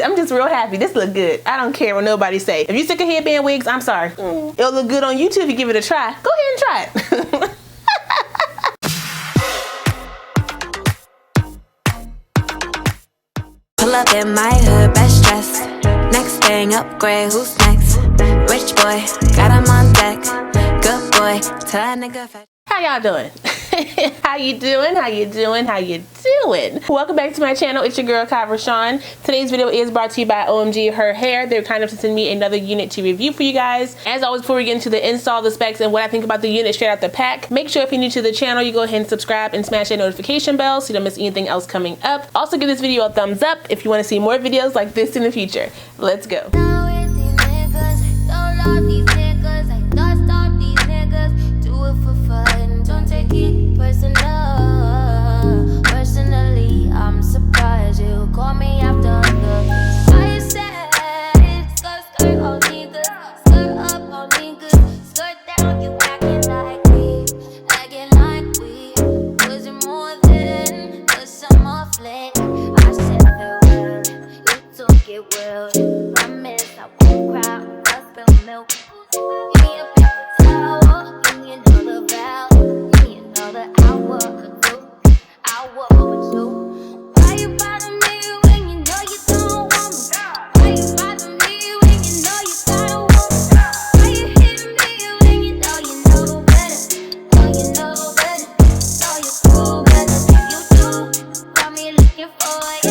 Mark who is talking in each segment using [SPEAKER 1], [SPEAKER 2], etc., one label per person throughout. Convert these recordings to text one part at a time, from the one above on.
[SPEAKER 1] I'm just real happy. This look good. I don't care what nobody say. If you sick of headband wigs, I'm sorry. It'll look good on YouTube if you give it a try. Go ahead and try it.
[SPEAKER 2] Pull up in my hood, best dressed. Next thing, upgrade, who's next? Rich boy, got him on deck. Good boy, tell that nigga fetch.
[SPEAKER 1] How y'all doing? How you doing? How you doing? How you doing? Welcome back to my channel. It's your girl, Kie Rashon. Today's video is brought to you by OmgHerHair. They're kind enough to send me another unit to review for you guys. As always, before we get into the install, the specs, and what I think about the unit straight out the pack, make sure if you're new to the channel, you go ahead and subscribe and smash that notification bell so you don't miss anything else coming up. Also, give this video a thumbs up if you want to see more videos like this in the future. Let's go.
[SPEAKER 2] Personally, I'm surprised you call me after I said skirt on niggas, skirt up on niggas, skirt down, you acting like we was it more than a summer fling? I said farewell, you took it well. Promise I won't cry, I spill milk. Give me a paper towel, give me another vow, give me another hour or two. Why you bother me when you know you don't want me? Why you bother me when you know you don't want me? Why you hit me when you know better? Know you know better, know you cool better. You do, got me looking for it. I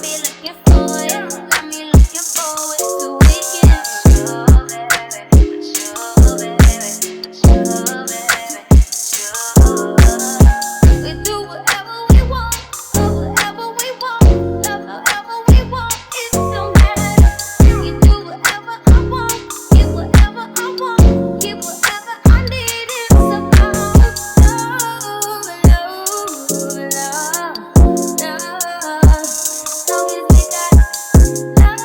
[SPEAKER 2] be looking for it. Got me looking forward to weekend. Sure, baby, sure, baby, sure, baby, sure. We do whatever we want. Whatever we want, love however we want, it don't matter. You do whatever I want, get whatever I want, get whatever I need. It's about love, love, love, love. Long as we got love, love, love.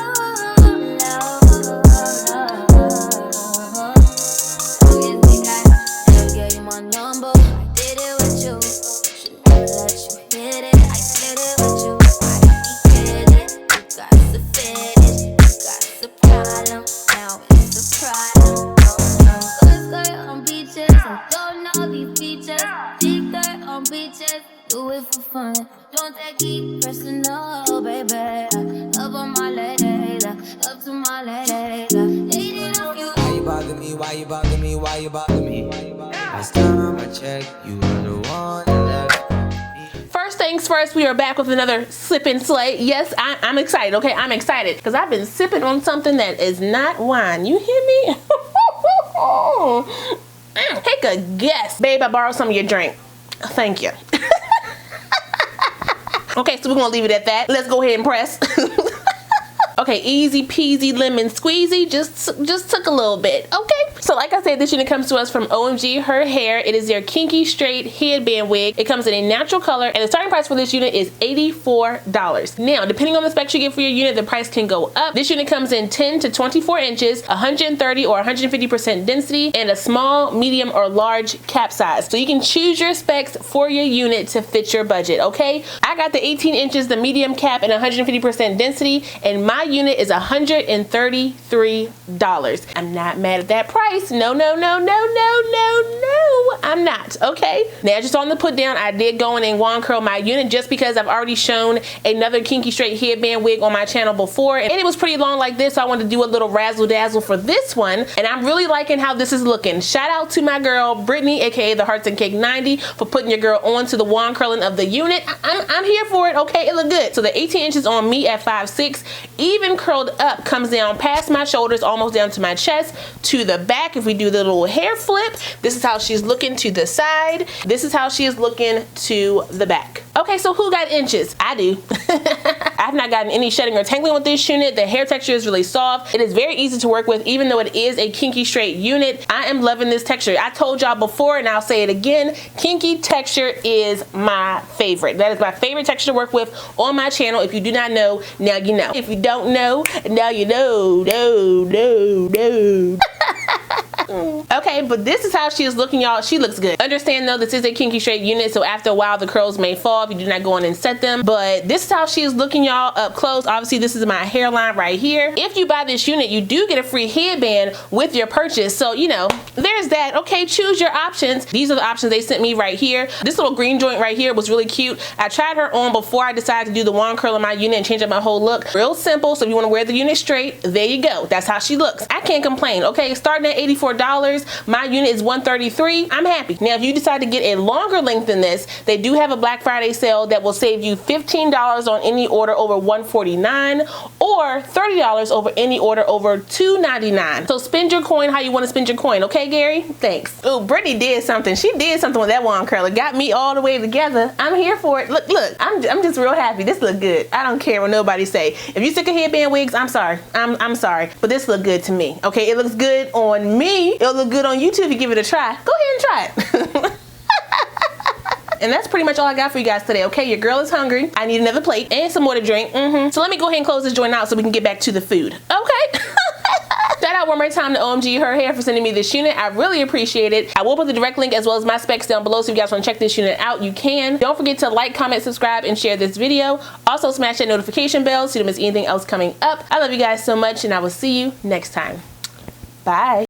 [SPEAKER 2] Long as we got, I gave you my number, I did it with you. Should never let you hit it. I did it with you. I get it. You got to finish. You got the problem. Now it's a problem. Skirt on beaches. I don't know these features. Big skirt on beaches. Do it for fun. Don't take it personal, baby. Up on my lady. Up to my lady. Hating on you.
[SPEAKER 3] Why you bother me? Why you bother me? Why you bother me? Last time I checked, you were the one that left.
[SPEAKER 1] First things first, we are back with another sip and slay. Yes, I'm excited, okay? I'm excited because I've been sipping on something that is not wine. You hear me? Take a guess. Babe, I borrowed some of your drink. Thank you. Okay, so we're gonna leave it at that. Let's go ahead and press. Okay, easy peasy lemon squeezy, just took a little bit, okay? So like I said, this unit comes to us from OmgHerHair. It is their Kinky straight headband wig. It comes in a natural color, and the starting price for this unit is $84. Now, depending on the specs you get for your unit, the price can go up. This unit comes in 10 to 24 inches, 130 or 150% density, and a small, medium, or large cap size. So you can choose your specs for your unit to fit your budget, okay? I got the 18 inches, the medium cap, and 150% density, and my unit is $133. I'm not mad at that price. No, I'm not, okay? Now, just on the put down, I did go in and wand curl my unit just because I've already shown another Kinky straight headband wig on my channel before, and it was pretty long like this, so I wanted to do a little razzle dazzle for this one, and I'm really liking how this is looking. Shout out to my girl, Brittany, aka the Hearts and Cake 90, for putting your girl on to the wand curling of the unit. I'm here for it, okay? It looked good. So the 18 inches on me at 5'6", even curled up, comes down past my shoulders, almost down to my chest, to the back. If we do the little hair flip, this is how she's looking to the side. This is how she is looking to the back. Okay, so who got inches? I do. I've not gotten any shedding or tangling with this unit. The hair texture is really soft. It is very easy to work with, even though it is a Kinky straight unit. I am loving this texture. I told y'all before, and I'll say it again, Kinky texture is my favorite. That is my favorite texture to work with on my channel. If you do not know, now you know. If you don't know, now you know. No. Okay, but this is how she is looking, y'all. She looks good. Understand though, this is a kinky straight unit, so after a while the curls may fall if you do not go in and set them. But this is how she is looking, y'all, up close. Obviously, this is my hairline right here. If you buy this unit, you do get a free headband with your purchase. So, you know, there's that. Okay, choose your options. These are the options they sent me right here. This little green joint right here was really cute. I tried her on before I decided to do the wand curl in my unit and change up my whole look. Real simple. So if you want to wear the unit straight, there you go. That's how she looks. I can't complain. Okay, starting at $84. My unit is $133. I'm happy. Now, if you decide to get a longer length than this, they do have a Black Friday sale that will save you $15 on any order over $149 or $30 over any order over $299. So spend your coin how you want to spend your coin. Okay, Gary? Thanks. Oh, Brittany did something. She did something with that wand curl. It got me all the way together. I'm here for it. Look, I'm just real happy. This look good. I don't care what nobody say. If you sick of headband wigs, I'm sorry. I'm sorry. But this look good to me. Okay, it looks good on me. It'll look good on YouTube if you give it a try. Go ahead and try it. And that's pretty much all I got for you guys today. Okay, your girl is hungry. I need another plate and some more to drink. So let me go ahead and close this joint out so we can get back to the food. Okay. Shout out one more time to OmgHerHair for sending me this unit. I really appreciate it. I will put the direct link as well as my specs down below, so if you guys want to check this unit out, you can. Don't forget to like, comment, subscribe, and share this video. Also smash that notification bell so you don't miss anything else coming up. I love you guys so much, and I will see you next time. Bye.